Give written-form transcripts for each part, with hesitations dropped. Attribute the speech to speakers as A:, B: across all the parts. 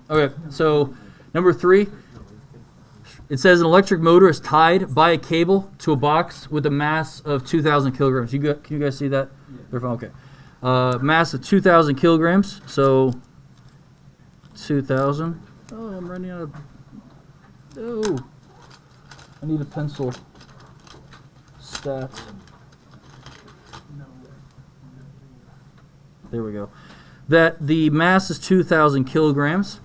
A: Okay, so number 3, it says an electric motor is tied by a cable to a box with a mass of 2,000 kilograms. Can you guys see that? Yeah. Okay. Mass of 2,000 kilograms. So 2,000. Oh, I'm running out of. Oh, I need a pencil. Stats. There we go. That the mass is 2,000 kilograms.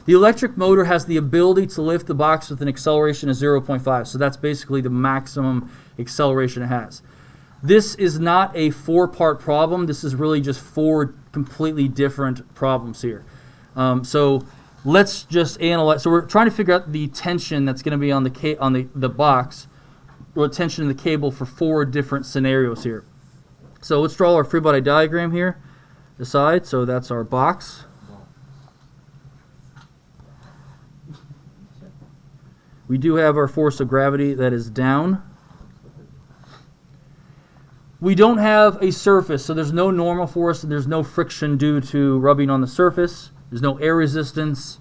A: The electric motor has the ability to lift the box with an acceleration of 0.5. So that's basically the maximum acceleration it has. This is not a 4-part problem. This is really just 4 completely different problems here. So let's just analyze. So we're trying to figure out the tension that's going to be on the box, or tension in the cable for 4 different scenarios here. So let's draw our free body diagram here. Aside, so that's our box. We do have our force of gravity that is down. We don't have a surface, so there's no normal force and there's no friction due to rubbing on the surface. There's no air resistance.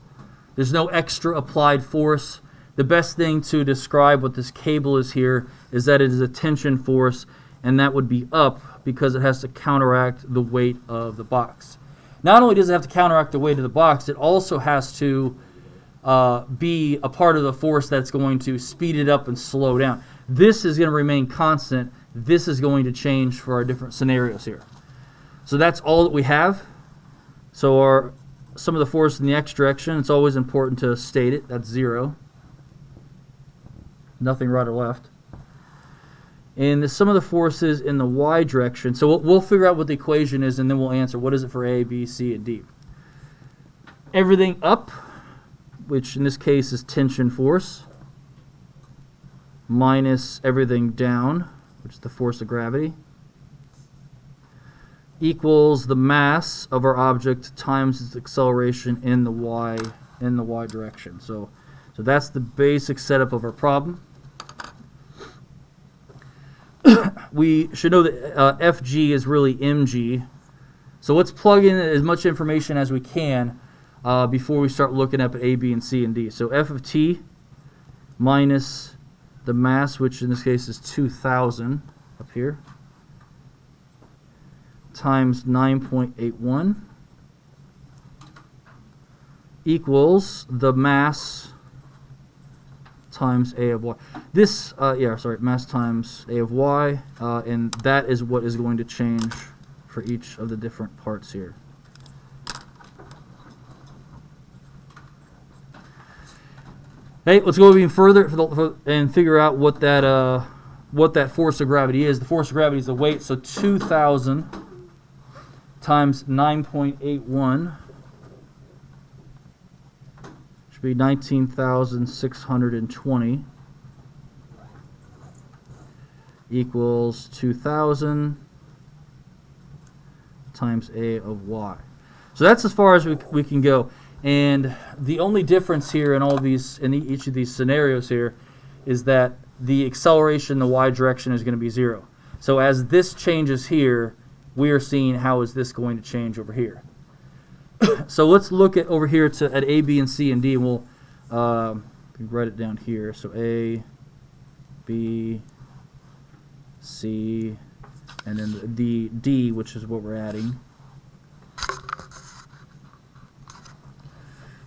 A: There's no extra applied force. The best thing to describe what this cable is here is that it is a tension force, and that would be up because it has to counteract the weight of the box. Not only does it have to counteract the weight of the box, it also has to be a part of the force that's going to speed it up and slow down. This is going to remain constant. This is going to change for our different scenarios here. So that's all that we have. So some of the force in the x direction, it's always important to state it. That's 0. Nothing right or left. And some of the forces in the y direction. So we'll figure out what the equation is, and then we'll answer what is it for A, B, C, and D. Everything up, which in this case is tension force, minus everything down, which is the force of gravity, equals the mass of our object times its acceleration in the y direction. So that's the basic setup of our problem. We should know that Fg is really mg. So let's plug in as much information as we can before we start looking up at A, B, and C, and D. So F of t minus the mass, which in this case is 2,000 up here, times 9.81 equals the mass times A of y. This, mass times A of y, and that is what is going to change for each of the different parts here. Hey, let's go even further and figure out what that force of gravity is. The force of gravity is the weight, so 2,000 times 9.81 should be 19,620 equals 2,000 times A of y. So that's as far as we can go. And the only difference here in each of these scenarios here is that the acceleration in the y direction is going to be 0. So as this changes here, we are seeing how is this going to change over here. So let's look at over here at A, B, and C, and D, and we'll write it down here. So A, B, C, and then the D, which is what we're adding.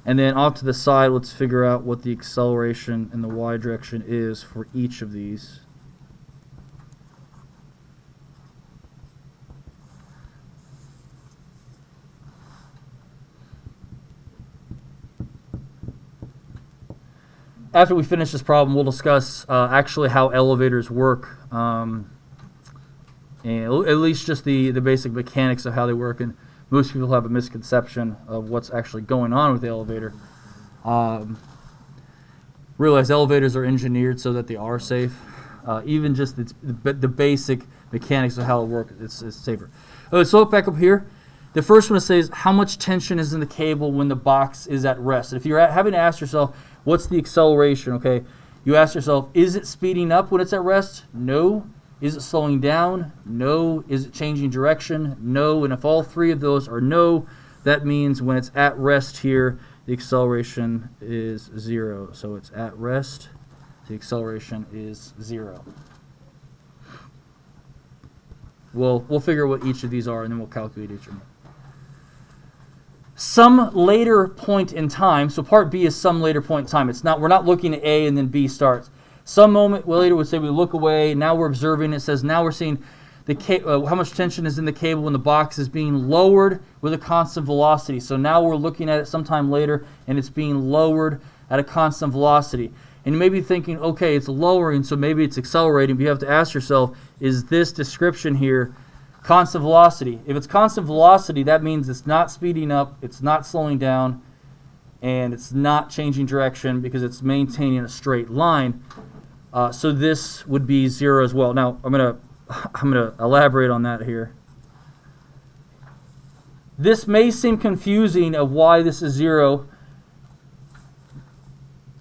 A: And then off to the side, let's figure out what the acceleration in the y direction is for each of these. After we finish this problem, we'll discuss actually how elevators work, and at least just the basic mechanics of how they work. And most people have a misconception of what's actually going on with the elevator. Realize elevators are engineered so that they are safe. Even just the basic mechanics of how it works, it's safer. Okay, so look back up here. The first one says how much tension is in the cable when the box is at rest. And if you're having to ask yourself, what's the acceleration? Okay, you ask yourself, is it speeding up when it's at rest? No. Is it slowing down? No. Is it changing direction? No. And if all three of those are no, that means when it's at rest here, the acceleration is 0. So it's at rest, the acceleration is 0. We'll figure what each of these are, and then we'll calculate each of them. Some later point in time, so part B is some later point in time. We're not looking at A and then B starts. Some moment later would say we look away, now we're observing, it says now we're seeing how much tension is in the cable when the box is being lowered with a constant velocity. So now we're looking at it sometime later, and it's being lowered at a constant velocity. And you may be thinking, okay, it's lowering, so maybe it's accelerating, but you have to ask yourself, is this description here constant velocity? If it's constant velocity, that means it's not speeding up, it's not slowing down, and it's not changing direction because it's maintaining a straight line. So this would be 0 as well. Now, I'm gonna elaborate on that here. This may seem confusing of why this is 0,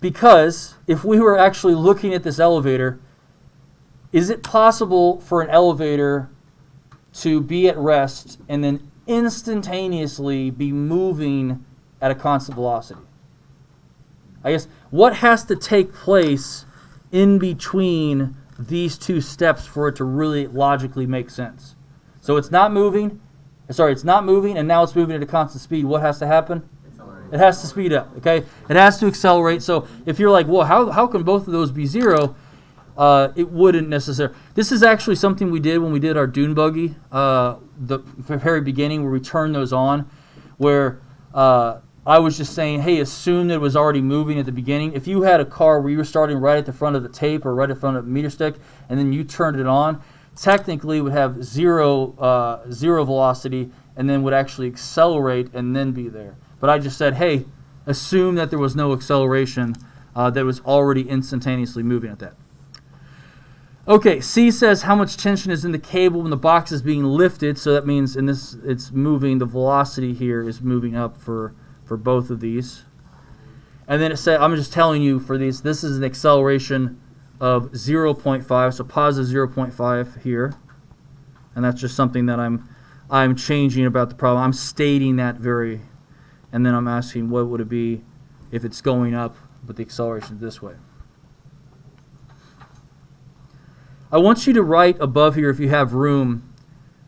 A: because if we were actually looking at this elevator, is it possible for an elevator to be at rest and then instantaneously be moving at a constant velocity? I guess what has to take place in between these two steps for it to really logically make sense? So it's not moving, and now it's moving at a constant speed. What has to happen? It has to speed up, okay? It has to accelerate. So if you're like, well, how can both of those be 0? It wouldn't necessarily. This is actually something we did when we did our dune buggy, the very beginning, where we turned those on, where I was just saying, hey, assume that it was already moving at the beginning. If you had a car where you were starting right at the front of the tape or right in front of the meter stick, and then you turned it on, technically it would have zero velocity, and then would actually accelerate and then be there. But I just said, hey, assume that there was no acceleration, that was already instantaneously moving at that. Okay, C says how much tension is in the cable when the box is being lifted. So that means in this, it's moving, the velocity here is moving up for both of these. And then it said, I'm just telling you for these, this is an acceleration of 0.5, so positive 0.5 here. And that's just something that I'm changing about the problem. I'm stating that and then I'm asking what would it be if it's going up, but the acceleration is this way. I want you to write above here, if you have room,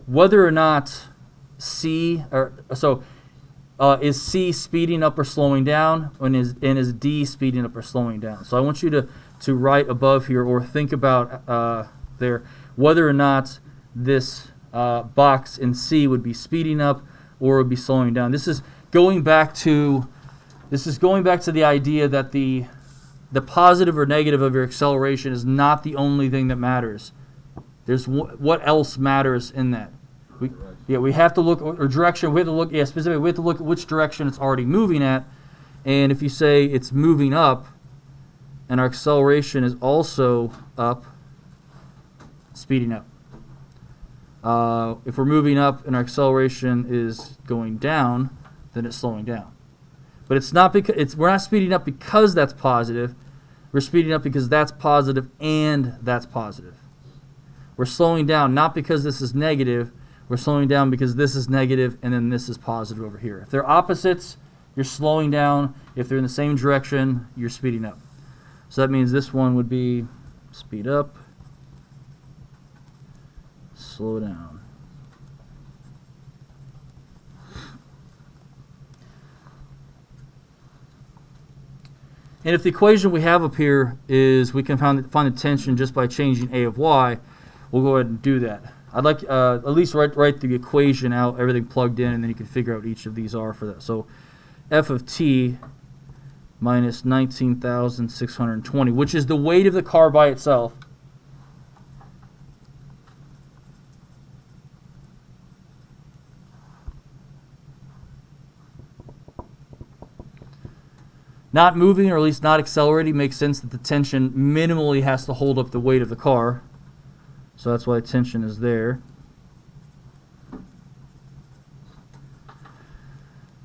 A: whether or not is C speeding up or slowing down, and is D speeding up or slowing down? So I want you to write above here, or think about there, whether or not this box in C would be speeding up or would be slowing down. This is going back to the idea that the positive or negative of your acceleration is not the only thing that matters. There's what else matters in that. We have to look, or direction, we have to look, specifically, we have to look at which direction it's already moving at. And if you say it's moving up, and our acceleration is also up, speeding up. If we're moving up and our acceleration is going down, then it's slowing down. But it's not because we're not speeding up because that's positive. We're speeding up because that's positive and that's positive. We're slowing down not because this is negative. We're slowing down because this is negative and then this is positive over here. If they're opposites, you're slowing down. If they're in the same direction, you're speeding up. So that means this one would be speed up, slow down. And if the equation we have up here is we can find the tension just by changing A of y, we'll go ahead and do that. I'd like at least write the equation out, everything plugged in, and then you can figure out what each of these are for that. So F of t minus 19,620, which is the weight of the car by itself. Not moving, or at least not accelerating, makes sense that the tension minimally has to hold up the weight of the car. So that's why tension is there.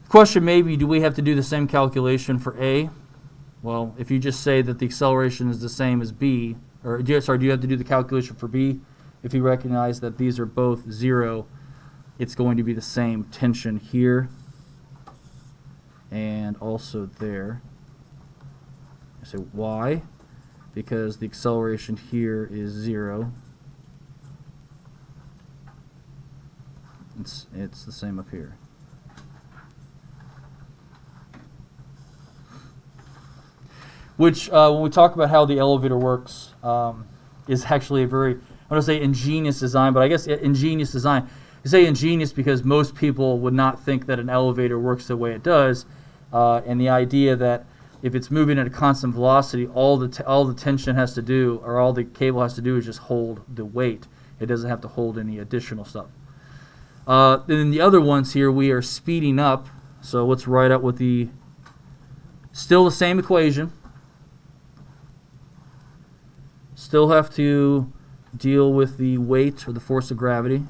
A: Question may be, do we have to do the same calculation for A? Well, if you just say that the acceleration is the same as B, or do you have to do the calculation for B? If you recognize that these are both 0, it's going to be the same tension here and also there. I say why? Because the acceleration here is 0. It's the same up here. Which, when we talk about how the elevator works, is actually a very, I want to say ingenious design, but I guess ingenious design. I say ingenious because most people would not think that an elevator works the way it does, and the idea that if it's moving at a constant velocity, all the tension has to do, or all the cable has to do, is just hold the weight. It doesn't have to hold any additional stuff. Then the other ones here, we are speeding up. So let's write out with still the same equation. Still have to deal with the weight or the force of gravity.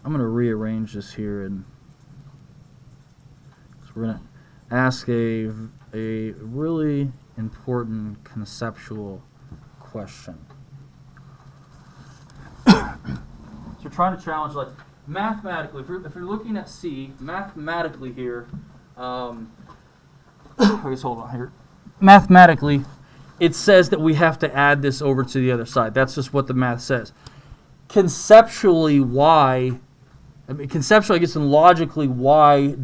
A: I'm going to rearrange this here, and so we're going to ask a really important conceptual question. So we're trying to challenge, like, mathematically, if you're looking at C, mathematically here, I guess hold on here. Mathematically, it says that we have to add this over to the other side. That's just what the math says. Conceptually, why? Conceptually, I guess, and logically, why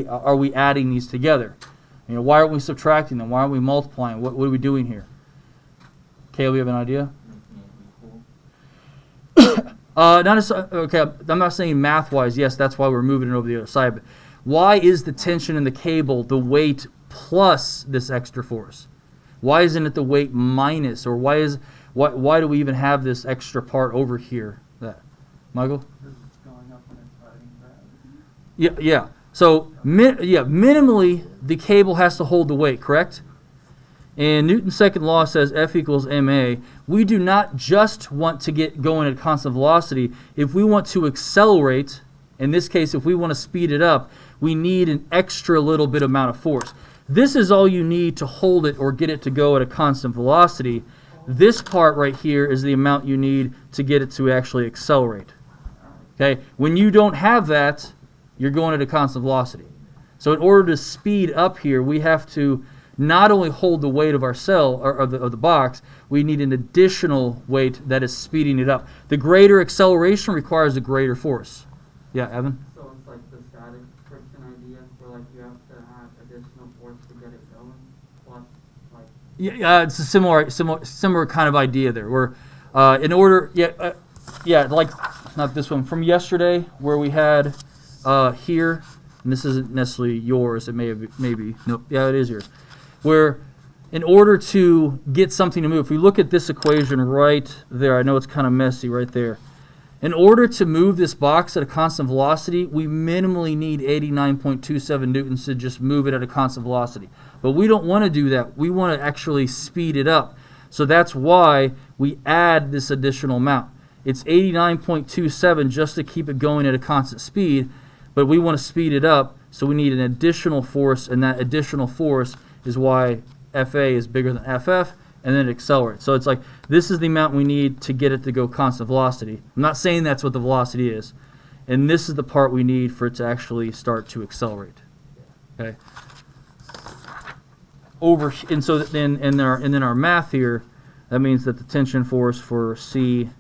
A: are we adding these together? You know, why aren't we subtracting them? Why aren't we multiplying? What are we doing here? Caleb, you have an idea? Okay, I'm not saying math-wise. Yes, that's why we're moving it over the other side. But why is the tension in the cable the weight plus this extra force? Why isn't it the weight minus? Or why do we even have this extra part over here? Michael?
B: Because it's going up when it's fighting gravity.
A: Yeah. So minimally, the cable has to hold the weight, correct? And Newton's second law says F equals ma. We do not just want to get going at constant velocity. If we want to accelerate, in this case, if we want to speed it up, we need an extra little bit amount of force. This is all you need to hold it or get it to go at a constant velocity. This part right here is the amount you need to get it to actually accelerate. Okay? When you don't have that, you're going at a constant velocity. So in order to speed up here, we have to not only hold the weight of our cell, or of the box, we need an additional weight that is speeding it up. The greater acceleration requires a greater force. Yeah, Evan?
C: So it's like the static friction idea, where like you have to have additional force to get it going, plus like...
A: Yeah, it's a similar kind of idea there. Where in order, like not this one, from yesterday where we had here, and this isn't necessarily yours, it maybe, nope, yeah, it is yours. Where in order to get something to move, if we look at this equation right there, I know it's kind of messy right there. In order to move this box at a constant velocity, we minimally need 89.27 newtons to just move it at a constant velocity. But we don't want to do that. We want to actually speed it up. So that's why we add this additional amount. It's 89.27 just to keep it going at a constant speed, but we want to speed it up, so we need an additional force, and that additional force is why FA is bigger than FF, and then it accelerates. So it's like, this is the amount we need to get it to go constant velocity. I'm not saying that's what the velocity is. And this is the part we need for it to actually start to accelerate. Okay. And so then in our math here, that means that the tension force for C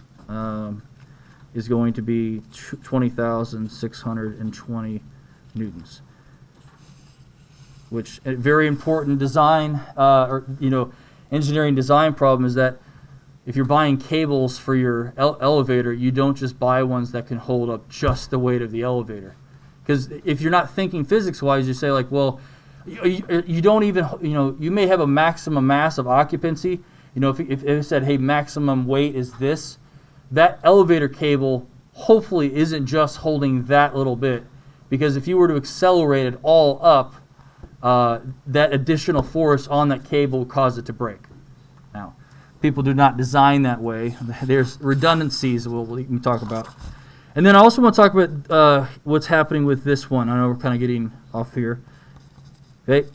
A: is going to be 20,620 newtons. Which a very important design, engineering design problem is that if you're buying cables for your elevator, you don't just buy ones that can hold up just the weight of the elevator. Because if you're not thinking physics-wise, you say like, well, you don't even, you may have a maximum mass of occupancy. If it said, hey, maximum weight is this, that elevator cable hopefully isn't just holding that little bit. Because if you were to accelerate it all up, that additional force on that cable would cause it to break. Now, people do not design that way. There's redundancies we can talk about. And then I also want to talk about what's happening with this one. I know we're kind of getting off here. Okay.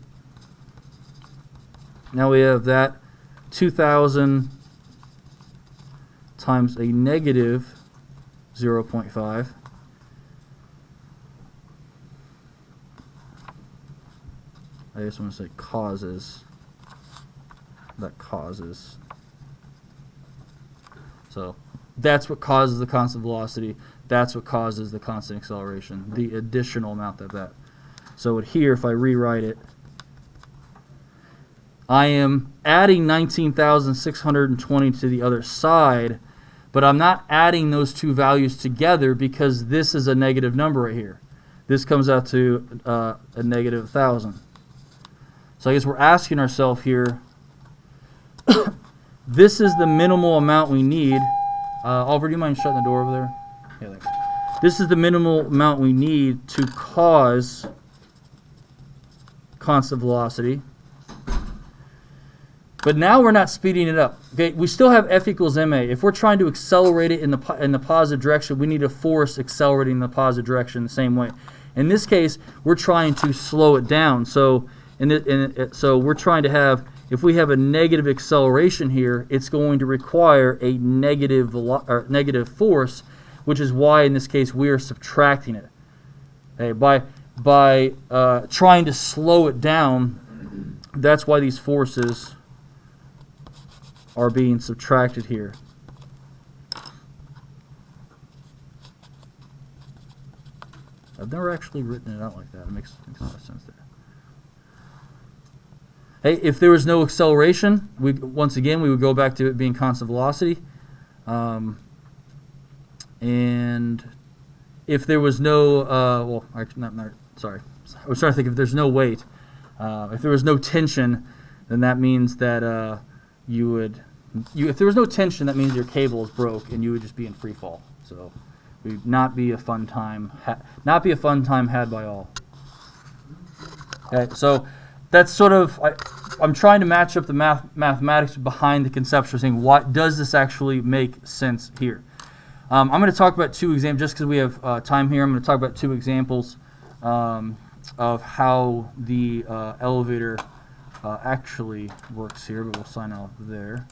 A: Now we have that 2,000 times a negative 0.5. I just want to say causes. That causes. So that's what causes the constant velocity. That's what causes the constant acceleration. The additional amount of that. So here, if I rewrite it, I am adding 19,620 to the other side, but I'm not adding those two values together because this is a negative number right here. This comes out to a negative 1,000. So I guess we're asking ourselves here, this is the minimal amount we need. Oliver, do you mind shutting the door over there? Yeah, thanks. This is the minimal amount we need to cause constant velocity. But now we're not speeding it up. Okay, we still have F equals ma. If we're trying to accelerate it in the positive direction, we need a force accelerating in the positive direction the same way. In this case, we're trying to slow it down. So so we're trying to have, if we have a negative acceleration here, it's going to require a negative force, which is why in this case we are subtracting it. Okay, by trying to slow it down, that's why these forces are being subtracted here. I've never actually written it out like that. It makes a lot of sense there. Hey, if there was no acceleration, once again we would go back to it being constant velocity. And if there was no, sorry, I was trying to think if there's no weight, if there was no tension, then that means that if there was no tension, that means your cable is broke and you would just be in free fall. So it would not be a fun time, had by all. Okay, so that's sort of, I'm trying to match up the mathematics behind the conceptual, saying what does this actually make sense here. I'm going to talk about two examples, just because we have time here. I'm going to talk about two examples of how the elevator actually works here, but we'll sign out there.